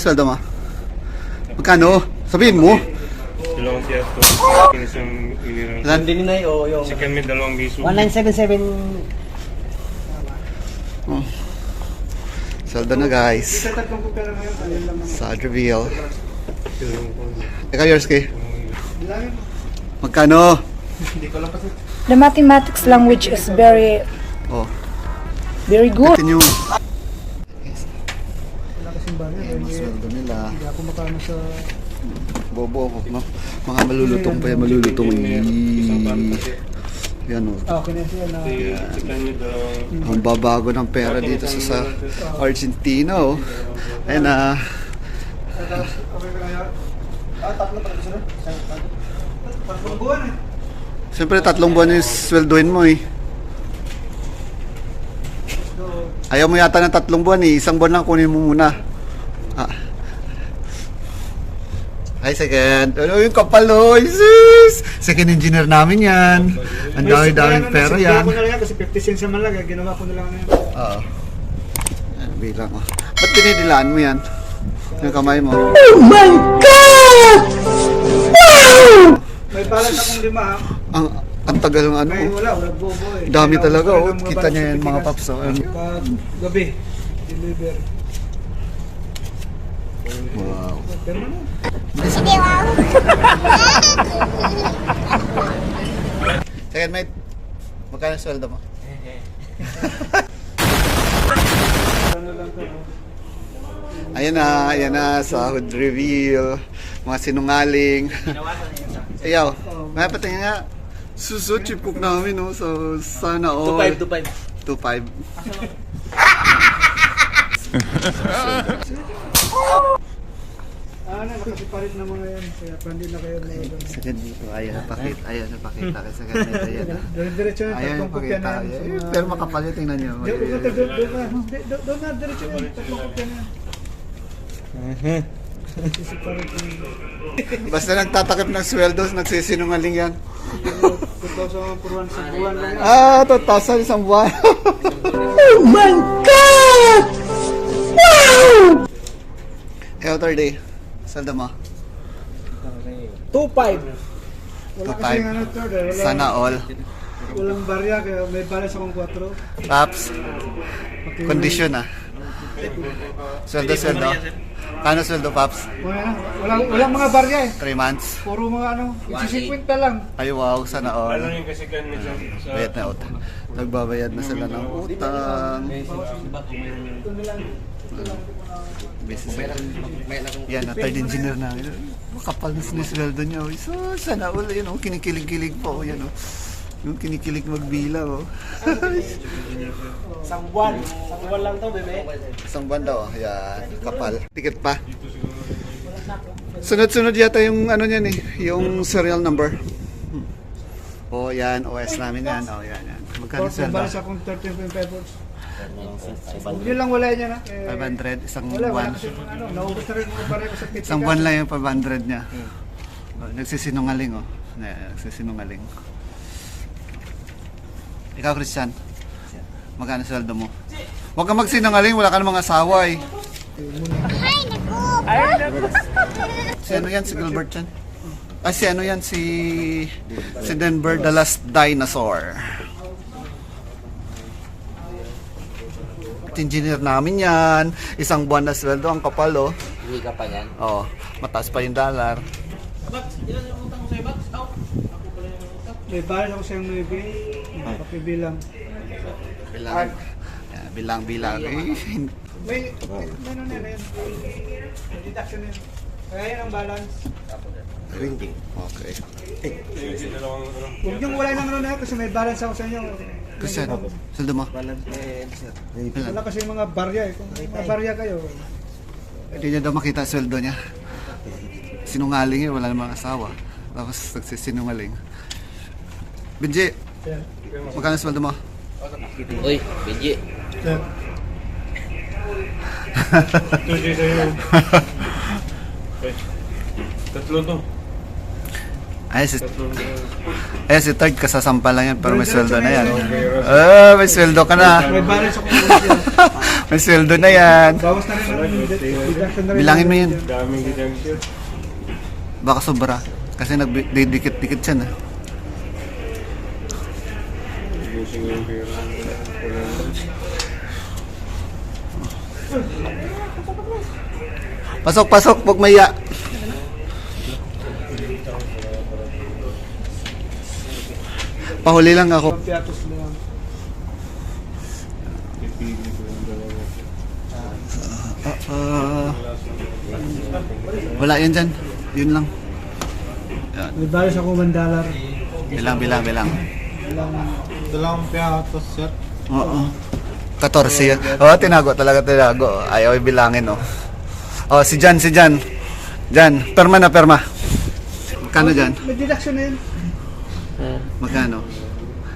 sweldo mo? Magkano? Sabihin mo. Dalawang siya ito. Isang inirang. Ilan? Hindi na yung Si kami dalawang biso. 1977. Oh. Sweldo na guys. Sa reveal. Ikaw, Yorski. Magkano? The mathematics language is very Oh. good. Continue. Wala kasing bagay. Ayan, mga sweldo nila. Hindi ako makano sa... Bobo ako. Mga malulutong pa yan. Malulutong. Yan o. Okay na siya na... Si kami dalawang. Ang babago ng pera dito sa Argentina o. Ayan na. Okay ka na yan? Tatlo pa rin sila? Tatlong buwan eh. Siyempre 3 buwan yung sweldoin mo eh. Ayaw mo yata ng 3 buwan eh. 1 buwan lang kunin mo muna. Ah. Hi, second. Ano yung kapal o? Jesus! Second engineer namin yan. Ang dami-daming pera yan. Ginawa ko na lang yan kasi 50 cents naman lang. Ginawa ko na lang yan. Oo. Yan, bilang mo. Ba't dinidilaan mo yan? Yung kamay mo. May balance akong 5 ha. Ang tagal ng ano. May wala bobo eh. Dami talaga oh. Mga Kita niya yan balance mga sa paps. Oh. Pag gabi, deliver. Wow. Pero ano? Second mate, magkano sweldo mo? Ayan na, sahod reveal, mga sinungaling. Ayaw, may patingin nga. Suso, chip cook namin, no? So, sana all. 25. 2.5. Nakasiparit na mga yan. Kaya pandi na kayo na yun. Second dito, ayaw na pakita. Kasi second dito, ayan na. Diretso na, Ayaw na tatlong kopya pakita. na yan. Pero makapal yun, tingnan nyo. Doon na, diretso na. Tatlong kopya na yan. Nakasiparit na yan. Basta nagtatakip ng sweldo, nagsisinungaling yan. 2,000 per buwan sa buwan lang yan. 2,000 isang buwan. Oh my God! Wow! Ikaw, third day. Sweldo mo? 2,500. Wala 2,500. kasi ano third eh. Sana all. Walang barya kaya may balance akong 4. Paps, condition ah. Sweldo. Kano sweldo, Paps? Walang mga barya eh. 3 months? Puro mga ano, 50 lang. Ay wow, sana all. Ano yung kasi kami sa... Bayad na utang. Nagbabayad na sila ng utang. Business. Yan, na third engineer na. Makapal na sinisweldo niya. So, sana all. Yan o, kinikilig-kilig po. Yan o. Yung kinikilig magbilang o. Isang buwan lang to, bebe. Isang buwan daw. Yan, kapal. Ticket pa. Sunod-sunod yata yung ano niyan eh. Yung serial number. O yan, OS namin yan. O yan. Magkano May sweldo? balance akong 13.5. Yun lang wala niya na. 500 isang Wala buwan. kasi ano, naubos na rin mga barya ko sa titika. Isang buwan lang yung 500 niya. Oh, nagsisinungaling oh. Nagsisinungaling. Ikaw, Christian. Magkano sweldo mo? Huwag kang magsinungaling, wala ka namang asawa eh. Si ano yan? Si Gilbert yan? Si ano yan? Si Denver the Last Dinosaur. Engineer namin yan. Isang buwan na sweldo, ang kapal oh. Hindi ka pa yan. Oh, mataas pa yung dollar. May balance ako sa yung maybe. Pakibilang. Bilang. May ano na yan. May deduction na yan. Kaya yan ang balance. Okay. Dalawang... Huwag niyong wala ng ano na yan kasi may balance ako sa inyo. Christian, sweldo mo? Wala kasi yung mga barya eh. Kung may mga barya kayo. Hindi niya daw makita sweldo niya. Sinungaling wala namang asawa. Tapos nagsisinungaling. Benji, magkano sweldo mo? Uy, Benji. Tuloy sa'yo. Tatlo to. Ay, si third kasasampa lang yan, pero may sweldo na yan. May sweldo ka na. May balance ako siya. May sweldo na yan. Bawas na rin ang deduction na rin. Bilangin mo yan. Daming deduction. Baka sobra. Kasi nagdidikit-dikit siya na. Using yung pera. Pasok, pasok, huwag maya. Pahuli lang ako. Piatos mo lang. Pipili ko yung dalawa. Wala yan dyan. Yun lang. May balance ako $1. Bilang. Dalawang piatos, sir. Oo. 14 yan. Oo, tinago. Ayaw ibilangin, oh. Oh, si Jan. Jan, perma na, perma. Magkano dyan? May deduction na yun. Magkano?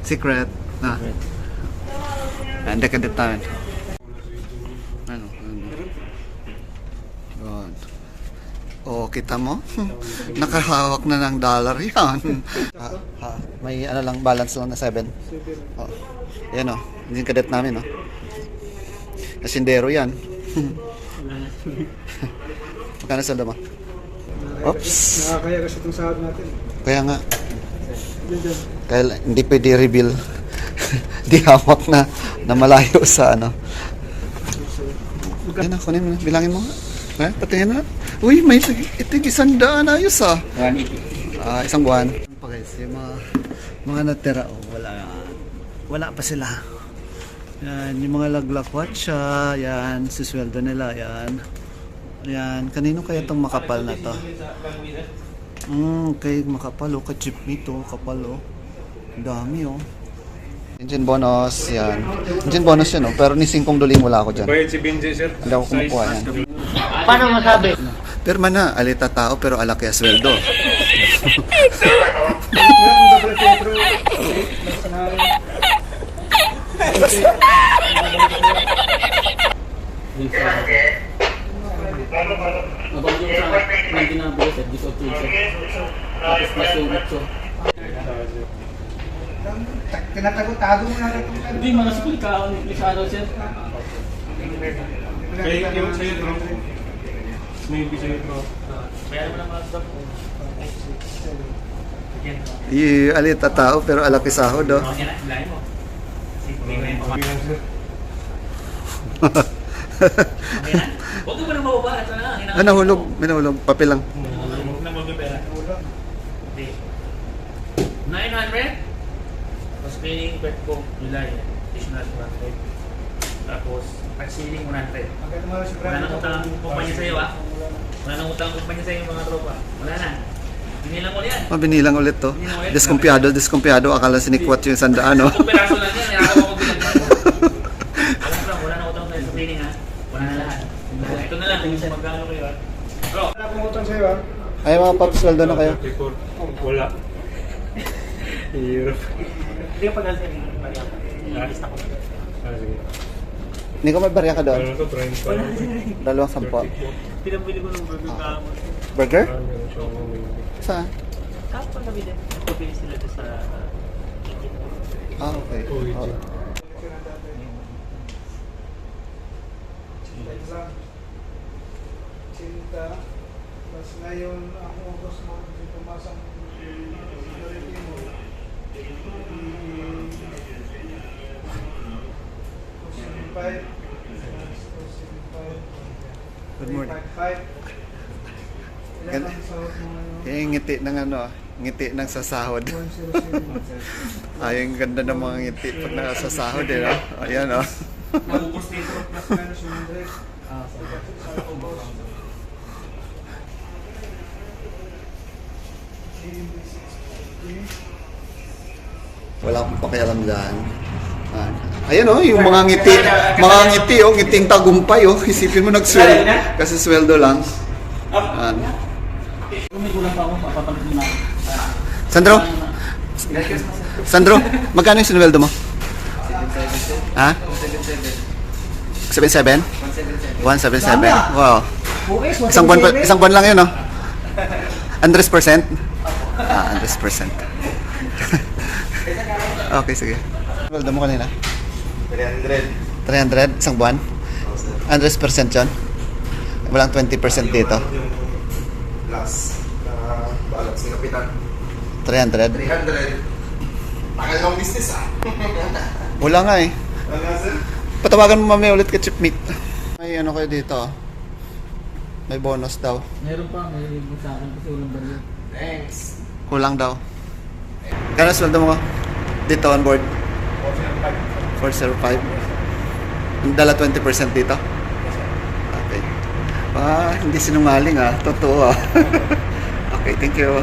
Secret. Na. Hindi ka detain. Ano? God. Oh, kita mo? Nakahawak na ng dollar yan. May ano lang, balance lang na 7. Oh. Yan, oh. Hindi kadet namin, oh. Asindero yan. Magkano saldo mo? Oops. Nakakaya kasi itong sahod natin. Kaya nga. Kaya hindi pwede reveal. Di hawak na malayo sa ano. Yan na, kunin mo na. Bilangin mo nga. Patingin na. Uy, may itig 100. Ayos ah. 180. Isang buwan. Pa guys, yung mga natira, oh, wala pa sila. Yan, yung mga laglakwat siya. Yan, sisweldo nila. Yan, kanino kaya itong makapal na to? Kay makapal, oh, ka-chip nito, kapal, oh. Dami, oh. Engine bonus, yan. Engine bonus yan, oh. Pero ni Singkong Duling wala ako dyan. Bayad si Benji, sir. Hindi ako kumukuha yan. Paano masabi? Perma na, alita tao pero alaki ang sweldo. Mabang yung sa may ginagawa sa disobedience. Tapos mas yung ito. Tinatago-tago mo na rin. Hindi, mga school ka, sa araw siya. Kaya yung sa'yo, bro. Maybe sa'yo, bro. Kaya naman ang mga stop. Alita tao pero alaki sahod, oh. Bilang, sir. Huwag mo na mababa. Ito na. Nahulog, may nahulog, papel lang. Huwag na magbibera. 900? Mas paying bet ko July. Additional 100. Tapos, pag-ceiling 100. Wala nang utang ang kumpanya sa'yo, ah. Wala nang utang ang kumpanya sa'yo, mga tropa. Wala na. Binilang ko yan. Binilang ulit to. Diskumpiyado. Akala sinikwat yung 100, ano. Kung peraso lang yan, kaya ako bilang mo. Wala nang utang sa'yo sa training, ha. Wala na lahat. Ito na lang, kung magkano kayo, ha. Bro, Wala akong utang sa'yo, ha? Ay, mga paps, sweldo na kayo. Wala. Hirap. hindi ka pag-alsa yung Mariam. Lista ko. Sige. Hindi ko may barya ka doon. Ano to, 30. 2.10. Pinabili ko ng burger kahapon. Burger? Ano siya, Saan? Kahapon nabili. Nagpapili sila doon sa kitchen. Okay. Oh. Cinta. Mas ngayon, ang August mo, pumasang mo. Good morning. 5. Ilan ang sahod mo ngayon? Yung ngiti ng ano, ngiti ng sasahod. 107. Ay, ang ganda ng mga ngiti pag nakasasahod, eh, no? Ayan, oh. Plus minus 100. Wala akong pakialam dyan. Ayan, oh, yung mga ngiti, oh, ngiting tagumpay, oh. Isipin mo nagsweldo, kasi sweldo lang. Kung may kulang pa ako, mapapalit mo na. Sandro, magkano yung sinweldo mo? Ha? 77? 177? Wow. Isang buwan lang yun, no? 100%? 100%. Okay, sige. Sweldo mo kanina? 300. 300, isang buwan? 100% yun? Walang 20% dito? Plus, balance ni Kapitan. 300? 300. Takal ng business Wala nga eh. Ano sir? Patawagan mo mamaya ulit ka, Chip Meat. May ano kayo dito? May bonus daw. Meron pa, may review sa akin kasi walang balik. Thanks. Kulang daw. Kano sweldo mo? Dito on board? 405. Dala 20% dito? Okay. Hindi sinungaling ah. Totoo ah. Okay, thank you.